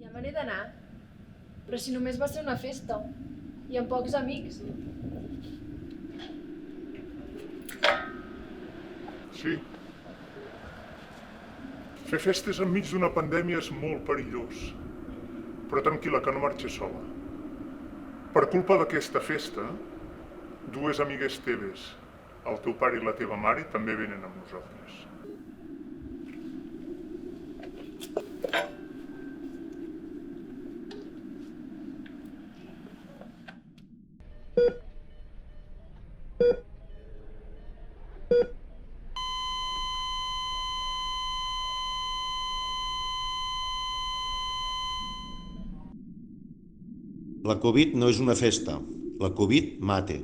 Ja me n'he d'anar. Però si només va ser una festa. I amb pocs amics. Sí. Fer festes enmig d'una pandèmia és molt perillós. Però tranquil·la, que no marxes sola. Per culpa d'aquesta festa, dues amigues teves, el teu pare i la teva mare, també venen amb nosaltres. La Covid no és una festa. La Covid mata.